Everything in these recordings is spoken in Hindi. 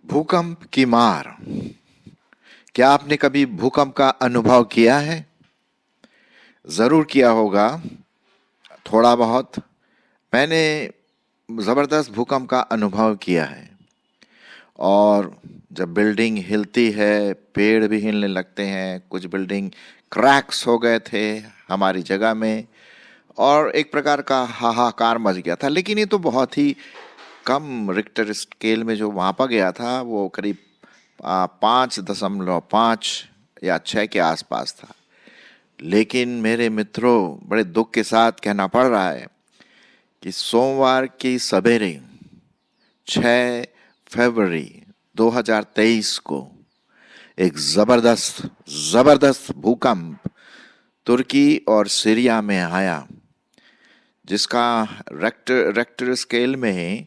भूकंप की मार। क्या आपने कभी भूकंप का अनुभव किया है? जरूर किया होगा, थोड़ा बहुत। मैंने जबरदस्त भूकंप का अनुभव किया है। और जब बिल्डिंग हिलती है, पेड़ भी हिलने लगते हैं, कुछ बिल्डिंग क्रैक्स हो गए थे हमारी जगह में, और एक प्रकार का हाहाकार मच गया था। लेकिन ये तो बहुत ही कम रिक्टर स्केल में जो मापा गया था, वो करीब 5.5 या 6 के आसपास था। लेकिन मेरे मित्रों, बड़े दुख के साथ कहना पड़ रहा है कि सोमवार की सवेरे 6 फरवरी 2023 को एक जबरदस्त जबरदस्त भूकंप तुर्की और सीरिया में आया, जिसका रेक्टर स्केल में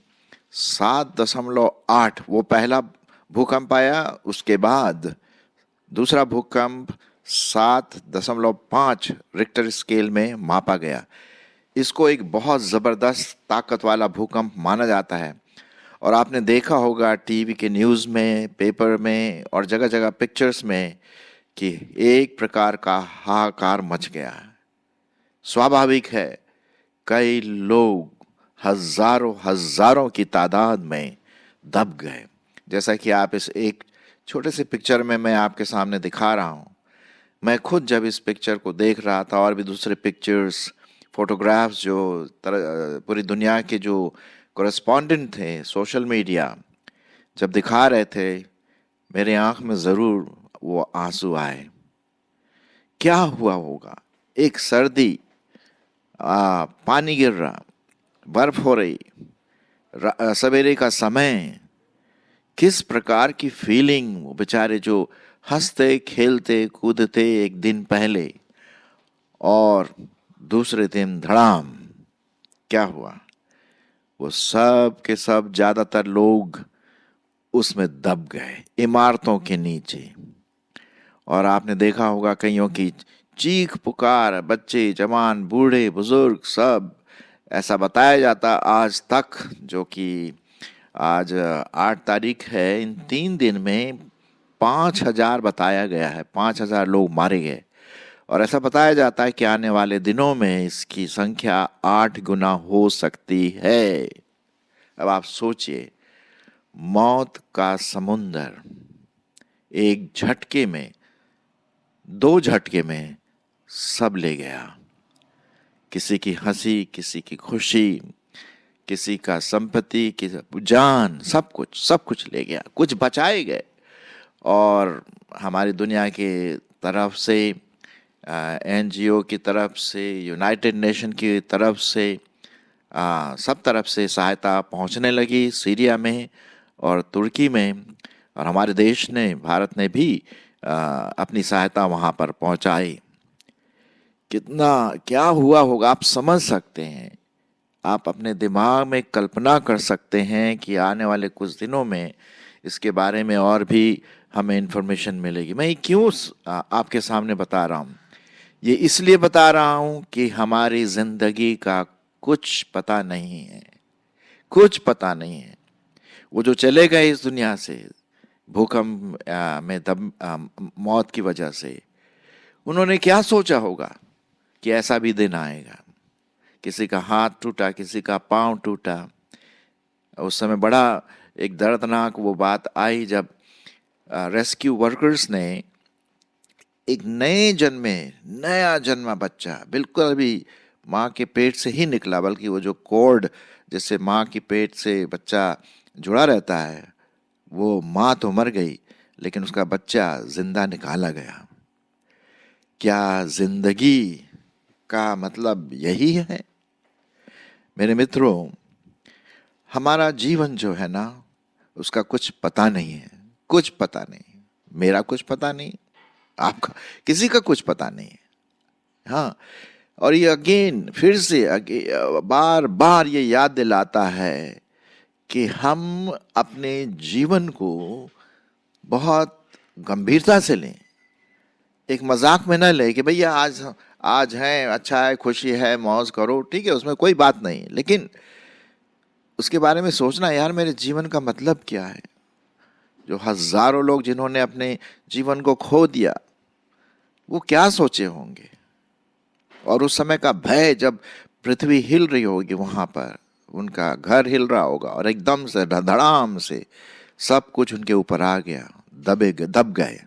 7.8 वो पहला भूकंप आया। उसके बाद दूसरा भूकंप 7.5 रिक्टर स्केल में मापा गया। इसको एक बहुत ज़बरदस्त ताकत वाला भूकंप माना जाता है। और आपने देखा होगा टीवी के न्यूज़ में, पेपर में और जगह जगह पिक्चर्स में कि एक प्रकार का हाहाकार मच गया। स्वाभाविक है, कई लोग हजारों हजारों की तादाद में दब गए। जैसा कि आप इस एक छोटे से पिक्चर में मैं आपके सामने दिखा रहा हूँ। मैं खुद जब इस पिक्चर को देख रहा था, और भी दूसरे पिक्चर्स, फोटोग्राफ्स जो पूरी दुनिया के जो कोरेस्पॉन्डेंट थे, सोशल मीडिया जब दिखा रहे थे, मेरे आंख में ज़रूर वो आंसू आए। क्या हुआ होगा? एक सर्दी, पानी गिर रहा, बर्फ हो रही, सवेरे का समय, किस प्रकार की फीलिंग वो बेचारे जो हंसते खेलते कूदते एक दिन पहले, और दूसरे दिन धड़ाम क्या हुआ? वो सब के सब ज्यादातर लोग उसमें दब गए, इमारतों के नीचे। और आपने देखा होगा कईयों की चीख पुकार, बच्चे, जवान, बूढ़े, बुजुर्ग, सब। ऐसा बताया जाता आज तक, जो कि आज 8 तारीख है, इन 3 दिन में 5,000 बताया गया है, 5,000 लोग मारे गए। और ऐसा बताया जाता है कि आने वाले दिनों में इसकी संख्या 8 गुना हो सकती है। अब आप सोचिए, मौत का समुंदर एक झटके में, 2 झटके में सब ले गया। किसी की हंसी, किसी की खुशी, किसी का संपत्ति, किसी जान, सब कुछ ले गया। कुछ बचाए गए। और हमारी दुनिया के तरफ से, एनजीओ की तरफ से, यूनाइटेड नेशन की तरफ से, सब तरफ से सहायता पहुंचने लगी सीरिया में और तुर्की में। और हमारे देश ने, भारत ने भी अपनी सहायता वहां पर पहुंचाई। कितना क्या हुआ होगा आप समझ सकते हैं। आप अपने दिमाग में कल्पना कर सकते हैं कि आने वाले कुछ दिनों में इसके बारे में और भी हमें इन्फॉर्मेशन मिलेगी। मैं क्यों आपके सामने बता रहा हूँ? ये इसलिए बता रहा हूँ कि हमारी जिंदगी का कुछ पता नहीं है, कुछ पता नहीं है। वो जो चले गए इस दुनिया से भूकंप में मौत की वजह से, उन्होंने क्या सोचा होगा कि ऐसा भी दिन आएगा। किसी का हाथ टूटा, किसी का पांव टूटा। उस समय बड़ा एक दर्दनाक वो बात आई जब रेस्क्यू वर्कर्स ने एक नया जन्मा बच्चा, बिल्कुल अभी माँ के पेट से ही निकला, बल्कि वो जो कॉर्ड जिससे माँ के पेट से बच्चा जुड़ा रहता है, वो माँ तो मर गई, लेकिन उसका बच्चा जिंदा निकाला गया। क्या जिंदगी का मतलब यही है? मेरे मित्रों, हमारा जीवन जो है ना, उसका कुछ पता नहीं है, कुछ पता नहीं। मेरा कुछ पता नहीं, आपका, किसी का कुछ पता नहीं है। हाँ, और ये फिर से बार बार ये याद दिलाता है कि हम अपने जीवन को बहुत गंभीरता से लें, एक मजाक में न ले कि भैया आज आज है, अच्छा है, खुशी है, मौज करो, ठीक है, उसमें कोई बात नहीं, लेकिन उसके बारे में सोचना, यार मेरे जीवन का मतलब क्या है। जो हजारों लोग जिन्होंने अपने जीवन को खो दिया, वो क्या सोचे होंगे। और उस समय का भय, जब पृथ्वी हिल रही होगी वहां पर, उनका घर हिल रहा होगा और एकदम से धड़ाम से सब कुछ उनके ऊपर आ गया, दब गए।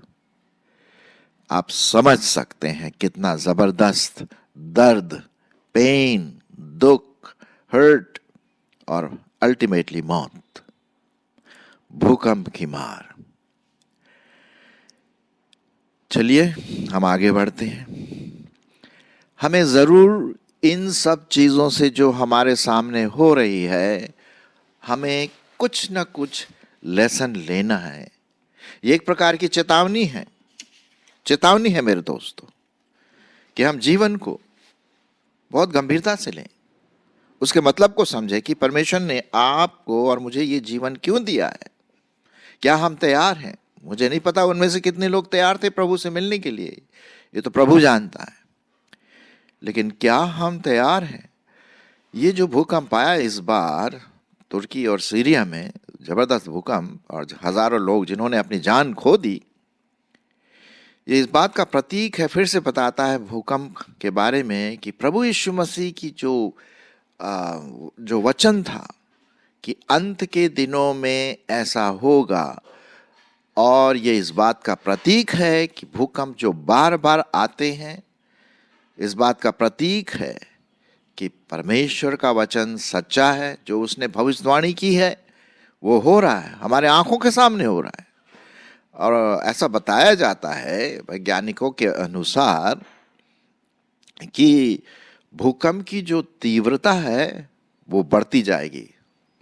आप समझ सकते हैं कितना जबरदस्त दर्द, पेन, दुख, हर्ट और अल्टीमेटली मौत, भूकंप की मार। चलिए हम आगे बढ़ते हैं। हमें जरूर इन सब चीजों से जो हमारे सामने हो रही है, हमें कुछ ना कुछ लेसन लेना है। ये एक प्रकार की चेतावनी है, चेतावनी है मेरे दोस्तों, कि हम जीवन को बहुत गंभीरता से लें, उसके मतलब को समझें कि परमेश्वर ने आपको और मुझे ये जीवन क्यों दिया है। क्या हम तैयार हैं? मुझे नहीं पता उनमें से कितने लोग तैयार थे प्रभु से मिलने के लिए, ये तो प्रभु जानता है, लेकिन क्या हम तैयार हैं? ये जो भूकंप आया इस बार तुर्की और सीरिया में, जबरदस्त भूकंप, और हजारों लोग जिन्होंने अपनी जान खो दी, ये इस बात का प्रतीक है, फिर से बताता है भूकंप के बारे में कि प्रभु यीशु मसीह की जो वचन था कि अंत के दिनों में ऐसा होगा, और ये इस बात का प्रतीक है कि भूकंप जो बार बार आते हैं, इस बात का प्रतीक है कि परमेश्वर का वचन सच्चा है। जो उसने भविष्यवाणी की है वो हो रहा है, हमारे आंखों के सामने हो रहा है। और ऐसा बताया जाता है वैज्ञानिकों के अनुसार कि भूकंप की जो तीव्रता है वो बढ़ती जाएगी।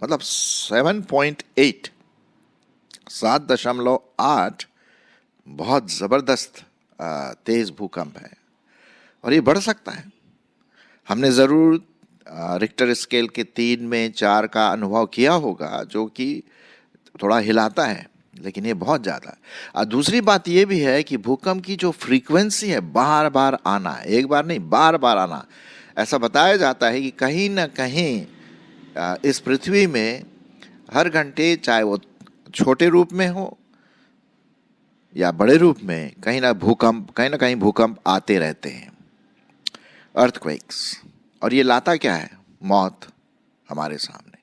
मतलब 7.8, 7.8 बहुत जबरदस्त तेज भूकंप है, और ये बढ़ सकता है। हमने जरूर रिक्टर स्केल के 3 में 4 का अनुभव किया होगा, जो कि थोड़ा हिलाता है, लेकिन ये बहुत ज़्यादा है। दूसरी बात ये भी है कि भूकंप की जो फ्रीक्वेंसी है, बार बार आना, एक बार नहीं बार बार आना। ऐसा बताया जाता है कि कहीं ना कहीं इस पृथ्वी में हर घंटे, चाहे वो छोटे रूप में हो या बड़े रूप में, कहीं ना कहीं भूकंप आते रहते हैं, अर्थक्वेक्स। और ये लाता क्या है? मौत हमारे सामने।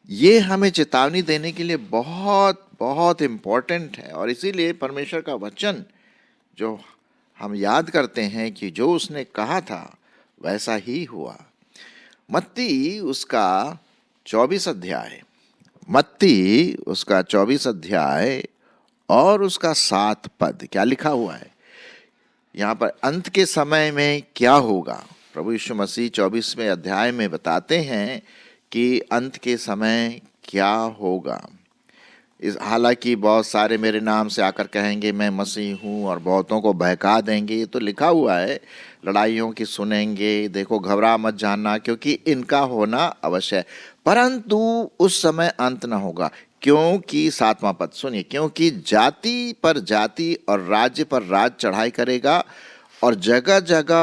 ये हमें चेतावनी देने के लिए बहुत बहुत इम्पोर्टेंट है, और इसीलिए परमेश्वर का वचन जो हम याद करते हैं कि जो उसने कहा था वैसा ही हुआ। मत्ती उसका 24 अध्याय, मत्ती उसका 24 अध्याय और उसका 7 पद, क्या लिखा हुआ है यहाँ पर? अंत के समय में क्या होगा? प्रभु यीशु मसीह 24वें अध्याय में बताते हैं कि अंत के समय क्या होगा। हालांकि बहुत सारे मेरे नाम से आकर कहेंगे मैं मसीह हूँ, और बहुतों को बहका देंगे, ये तो लिखा हुआ है। लड़ाइयों की सुनेंगे, देखो घबरा मत जाना, क्योंकि इनका होना अवश्य है, परंतु उस समय अंत न होगा। क्योंकि 7वां पद सुनिए, क्योंकि जाति पर जाति और राज्य पर राज्य चढ़ाई करेगा, और जगह जगह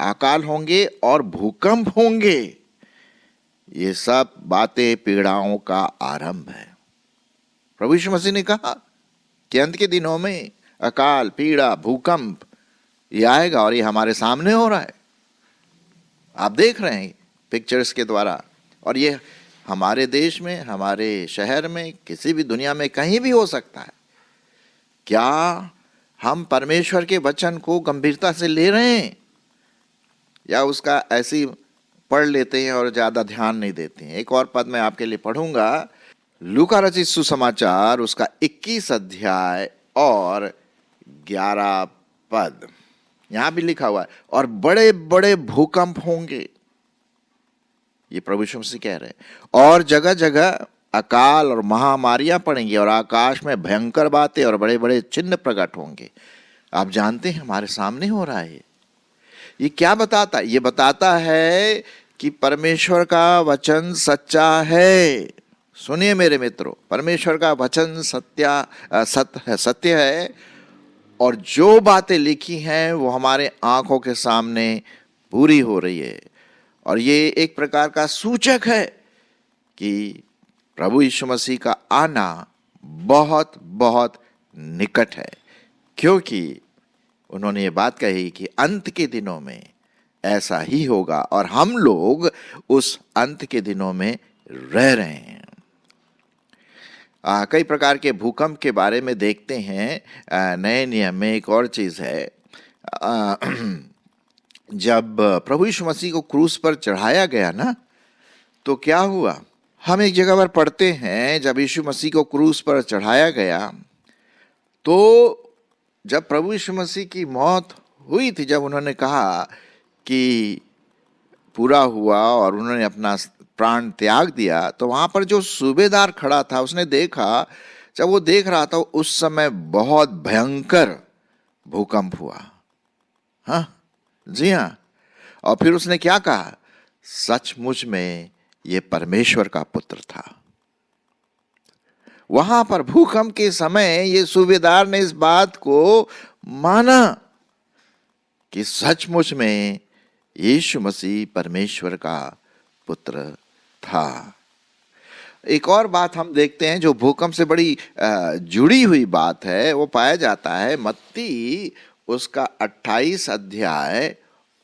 अकाल होंगे और भूकंप होंगे। ये सब बातें पीड़ाओं का आरंभ है। प्रभु यीशु मसीह ने कहा कि अंत के दिनों में अकाल, पीड़ा, भूकंप ये आएगा, और ये हमारे सामने हो रहा है। आप देख रहे हैं पिक्चर्स के द्वारा, और ये हमारे देश में, हमारे शहर में, किसी भी दुनिया में कहीं भी हो सकता है। क्या हम परमेश्वर के वचन को गंभीरता से ले रहे हैं, या उसका ऐसे ही पढ़ लेते हैं और ज़्यादा ध्यान नहीं देते हैं? एक और पद मैं आपके लिए पढ़ूंगा, लूका रचित सुसमाचार उसका 21 अध्याय और 11 पद। यहां भी लिखा हुआ है, और बड़े बड़े भूकंप होंगे, ये प्रभु यीशु मसीह कह रहे हैं, और जगह जगह अकाल और महामारियां पड़ेंगी, और आकाश में भयंकर बातें और बड़े बड़े चिन्ह प्रकट होंगे। आप जानते हैं हमारे सामने हो रहा है। ये क्या बताता है? ये बताता है कि परमेश्वर का वचन सच्चा है। सुनिए मेरे मित्रों, परमेश्वर का वचन सत्य है, और जो बातें लिखी हैं वो हमारे आंखों के सामने पूरी हो रही है। और ये एक प्रकार का सूचक है कि प्रभु यीशु मसीह का आना बहुत बहुत निकट है, क्योंकि उन्होंने ये बात कही कि अंत के दिनों में ऐसा ही होगा और हम लोग उस अंत के दिनों में रह रहे हैं। कई प्रकार के भूकंप के बारे में देखते हैं। नए नियम में एक और चीज़ है, जब प्रभु यीशु मसीह को क्रूस पर चढ़ाया गया ना, तो क्या हुआ? हम एक जगह पर पढ़ते हैं, जब यीशु मसीह को क्रूस पर चढ़ाया गया तो जब प्रभु यीशु मसीह की मौत हुई थी, जब उन्होंने कहा कि पूरा हुआ और उन्होंने अपना प्राण त्याग दिया, तो वहां पर जो सूबेदार खड़ा था उसने देखा, जब वो देख रहा था उस समय बहुत भयंकर भूकंप हुआ। हाँ जी हाँ। और फिर उसने क्या कहा? सचमुच में ये परमेश्वर का पुत्र था। वहां पर भूकंप के समय ये सूबेदार ने इस बात को माना कि सचमुच में यीशु मसीह परमेश्वर का पुत्र था। एक और बात हम देखते हैं जो भूकंप से बड़ी जुड़ी हुई बात है, वो पाया जाता है मत्ती उसका 28 अध्याय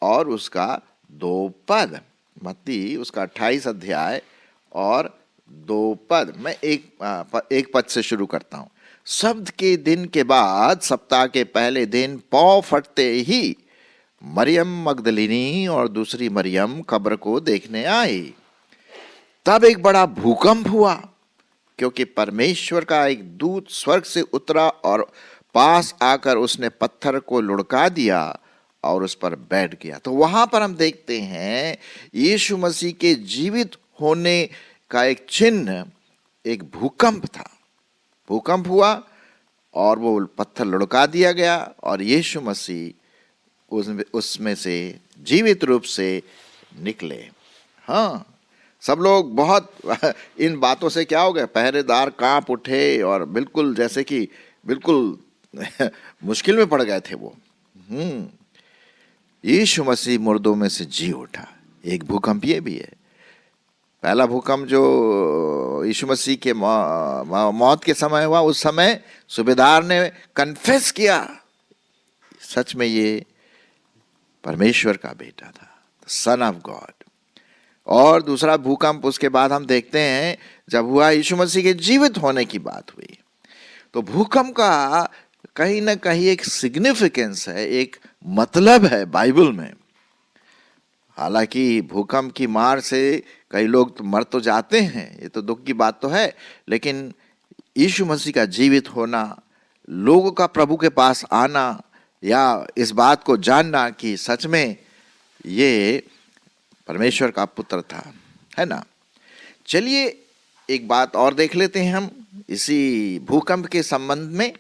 और उसका 2 पद। मत्ती उसका 28 अध्याय और 2 पद। मैं एक पद से शुरू करता हूं। सब्त के दिन के बाद सप्ताह के पहले दिन पौ फटते ही मरियम मगदलिनी और दूसरी मरियम कब्र को देखने आई। तब एक बड़ा भूकंप हुआ, क्योंकि परमेश्वर का एक दूत स्वर्ग से उतरा और पास आकर उसने पत्थर को लुढ़का दिया और उस पर बैठ गया। तो वहां पर हम देखते हैं यीशु मसीह के जीवित होने का एक चिन्ह एक भूकंप था। भूकंप हुआ और वो पत्थर लुढ़का दिया गया और यीशु मसीह उसमें से जीवित रूप से निकले। हाँ, सब लोग बहुत इन बातों से क्या हो गए, पहरेदार कांप उठे और बिल्कुल जैसे कि बिल्कुल मुश्किल में पड़ गए थे वो। यीशु मसीह मुर्दों में से जी उठा। एक भूकंप ये भी है। पहला भूकंप जो यीशु मसीह के मौत के समय हुआ, उस समय सूबेदार ने कन्फेस किया सच में ये परमेश्वर का बेटा था, सन ऑफ गॉड। और दूसरा भूकंप उसके बाद हम देखते हैं जब हुआ यीशु मसीह के जीवित होने की बात हुई। तो भूकंप का कहीं ना कहीं एक सिग्निफिकेंस है, एक मतलब है बाइबल में। हालांकि भूकंप की मार से कई लोग तो मर तो जाते हैं, ये तो दुख की बात तो है, लेकिन यीशु मसीह का जीवित होना, लोगों का प्रभु के पास आना या इस बात को जानना कि सच में ये परमेश्वर का पुत्र था, है ना। चलिए एक बात और देख लेते हैं हम इसी भूकंप के संबंध में,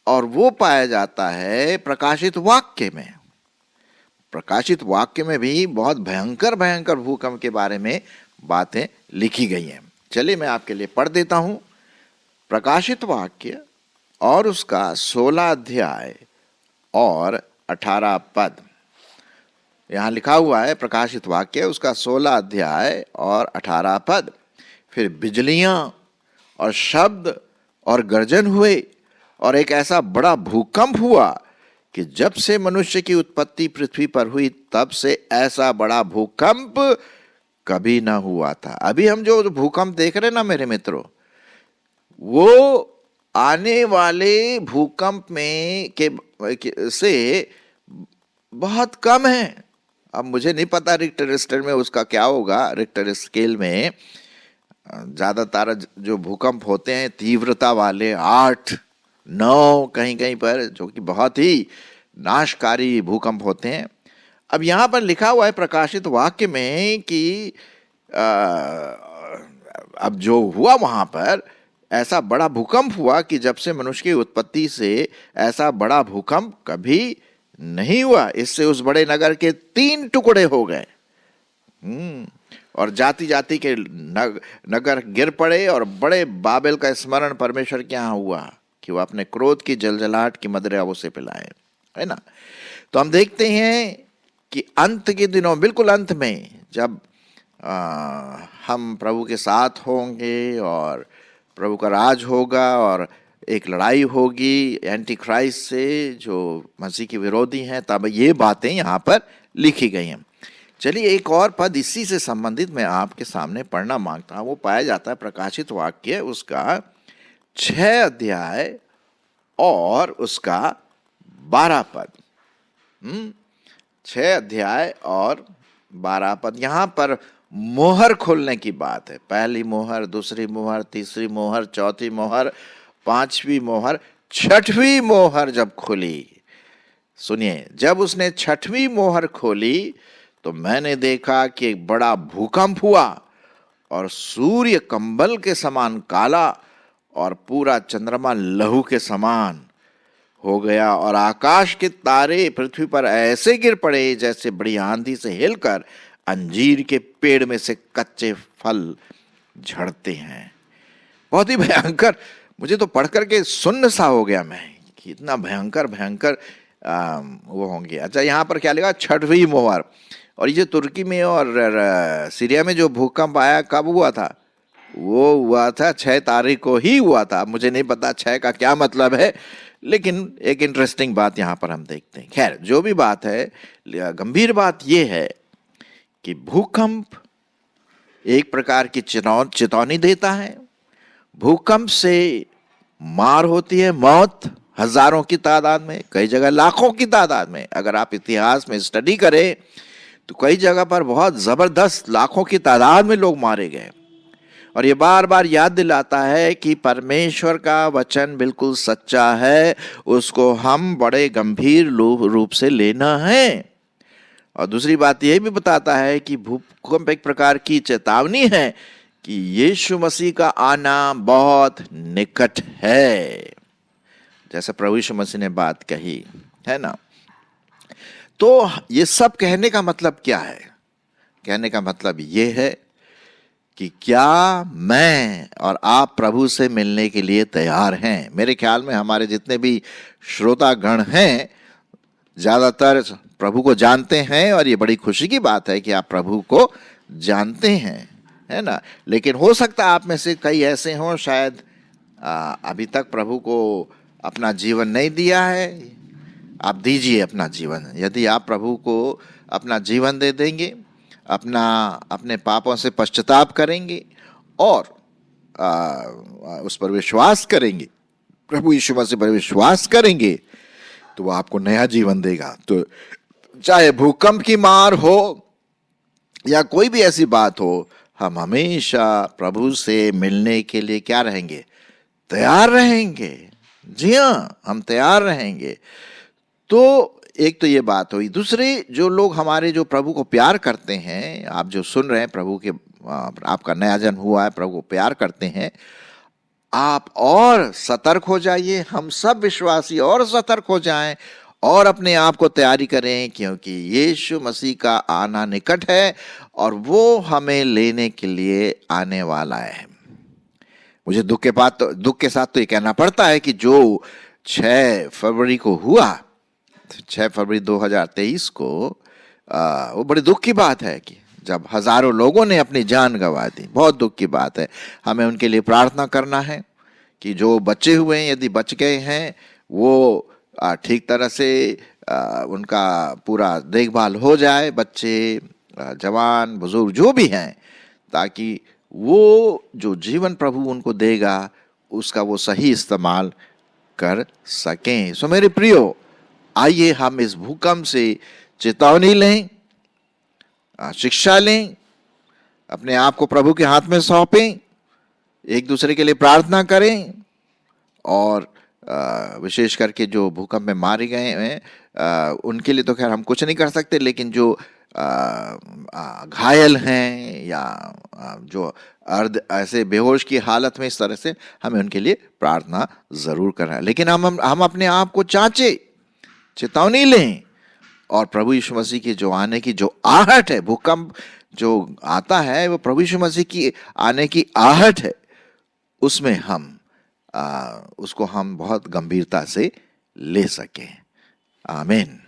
और वो पाया जाता है प्रकाशित वाक्य में। प्रकाशित वाक्य में भी बहुत भयंकर भयंकर भूकंप के बारे में बातें लिखी गई हैं। चलिए मैं आपके लिए पढ़ देता हूं प्रकाशित वाक्य और उसका 16 अध्याय और 18 पद। यहाँ लिखा हुआ है प्रकाशित वाक्य उसका 16 अध्याय और 18 पद। फिर बिजलियां और शब्द और गर्जन हुए और एक ऐसा बड़ा भूकंप हुआ कि जब से मनुष्य की उत्पत्ति पृथ्वी पर हुई तब से ऐसा बड़ा भूकंप कभी ना हुआ था। अभी हम जो भूकंप देख रहे हैं ना मेरे मित्रों, वो आने वाले भूकंप में से बहुत कम है। अब मुझे नहीं पता रिक्टर स्केल में उसका क्या होगा। रिक्टर स्केल में ज्यादातर जो भूकंप होते हैं तीव्रता वाले 8, 9 कहीं कहीं पर, जो कि बहुत ही नाशकारी भूकंप होते हैं। अब यहाँ पर लिखा हुआ है प्रकाशित वाक्य में कि अब जो हुआ वहां पर ऐसा बड़ा भूकंप हुआ कि जब से मनुष्य की उत्पत्ति से ऐसा बड़ा भूकंप कभी नहीं हुआ। इससे उस बड़े नगर के 3 टुकड़े हो गए और जाति जाति के नगर गिर पड़े और बड़े बाबेल का स्मरण परमेश्वर के यहाँ हुआ। कि वो अपने क्रोध की जलजलाहट की मदिरा उसे पिलाए, है ना। तो हम देखते हैं कि अंत के दिनों, बिल्कुल अंत में, जब हम प्रभु के साथ होंगे और प्रभु का राज होगा और एक लड़ाई होगी एंटी क्राइस्ट से जो मसीह के विरोधी हैं, तब ये बातें यहाँ पर लिखी गई हैं। चलिए एक और पद इसी से संबंधित मैं आपके सामने पढ़ना मांगता हूँ। वो पाया जाता है प्रकाशित वाक्य उसका 6 अध्याय और उसका 12 पद। 6 अध्याय और 12 पद। यहाँ पर मोहर खोलने की बात है। पहली मोहर, दूसरी मोहर, तीसरी मोहर, चौथी मोहर, 5वीं मोहर, 6वीं मोहर जब खुली, सुनिए, जब उसने 6वीं मोहर खोली तो मैंने देखा कि एक बड़ा भूकंप हुआ और सूर्य कंबल के समान काला और पूरा चंद्रमा लहू के समान हो गया और आकाश के तारे पृथ्वी पर ऐसे गिर पड़े जैसे बड़ी आंधी से हिलकर अंजीर के पेड़ में से कच्चे फल झड़ते हैं। बहुत ही भयंकर, मुझे तो पढ़ करके सुन्न सा हो गया मैं कि इतना भयंकर भयंकर वो होंगे। अच्छा, यहाँ पर क्या लिखा? 6वीं मोहर। और ये तुर्की में और सीरिया में जो भूकंप आया कब हुआ था? वो हुआ था 6 तारीख को ही हुआ था। मुझे नहीं पता 6 का क्या मतलब है, लेकिन एक इंटरेस्टिंग बात यहाँ पर हम देखते हैं। खैर, जो भी बात है, गंभीर बात यह है कि भूकंप एक प्रकार की चेतावनी देता है। भूकंप से मार होती है, मौत, हजारों की तादाद में, कई जगह लाखों की तादाद में। अगर आप इतिहास में स्टडी करें तो कई जगह पर बहुत जबरदस्त लाखों की तादाद में लोग मारे गए। और ये बार बार याद दिलाता है कि परमेश्वर का वचन बिल्कुल सच्चा है, उसको हम बड़े गंभीर रूप से लेना है। और दूसरी बात यह भी बताता है कि भूकंप एक प्रकार की चेतावनी है कि यीशु मसीह का आना बहुत निकट है, जैसे प्रभु यीशु मसीह ने बात कही है ना। तो ये सब कहने का मतलब क्या है? कहने का मतलब ये है कि क्या मैं और आप प्रभु से मिलने के लिए तैयार हैं? मेरे ख्याल में हमारे जितने भी श्रोतागण हैं ज्यादातर प्रभु को जानते हैं, और ये बड़ी खुशी की बात है कि आप प्रभु को जानते हैं, है ना। लेकिन हो सकता है आप में से कई ऐसे हों शायद अभी तक प्रभु को अपना जीवन नहीं दिया है। आप दीजिए अपना जीवन। यदि आप प्रभु को अपना जीवन दे देंगे, अपने पापों से पश्चाताप करेंगे और उस पर विश्वास करेंगे, प्रभु यीशु मसीह पर विश्वास करेंगे, तो वो आपको नया जीवन देगा। तो चाहे भूकंप की मार हो या कोई भी ऐसी बात हो, हम हमेशा प्रभु से मिलने के लिए क्या रहेंगे? तैयार रहेंगे। जी हाँ, हम तैयार रहेंगे। तो एक तो ये बात हुई। दूसरे, जो लोग हमारे जो प्रभु को प्यार करते हैं, आप जो सुन रहे हैं, प्रभु के आपका नया जन्म हुआ है, प्रभु को प्यार करते हैं, आप और सतर्क हो जाइए। हम सब विश्वासी और सतर्क हो जाएं और अपने आप को तैयारी करें, क्योंकि यीशु मसीह का आना निकट है और वो हमें लेने के लिए आने वाला है। मुझे दुख के साथ तो ये कहना पड़ता है कि जो 6 फरवरी को हुआ, 6 फरवरी 2023 को, वो बड़े दुख की बात है कि जब हजारों लोगों ने अपनी जान गंवा दी। बहुत दुख की बात है। हमें उनके लिए प्रार्थना करना है कि जो बचे हुए हैं, यदि बच गए हैं, वो ठीक तरह से उनका पूरा देखभाल हो जाए, बच्चे, जवान, बुजुर्ग जो भी हैं, ताकि वो जो जीवन प्रभु उनको देगा उसका वो सही इस्तेमाल कर सकें। सो मेरे प्रियो, आइए हम इस भूकंप से चेतावनी लें, शिक्षा लें, अपने आप को प्रभु के हाथ में सौंपें, एक दूसरे के लिए प्रार्थना करें, और विशेष करके जो भूकंप में मारे गए हैं उनके लिए तो खैर हम कुछ नहीं कर सकते, लेकिन जो घायल हैं या जो ऐसे बेहोश की हालत में, इस तरह से हमें उनके लिए प्रार्थना जरूर करना है। लेकिन हम अपने आप को जांचें, चेतावनी लें, और प्रभु यीशु मसीह की जो आने की जो आहट है, भूकंप जो आता है वो प्रभु यीशु मसीह की आने की आहट है, उसमें हम उसको हम बहुत गंभीरता से ले सकें। आमीन।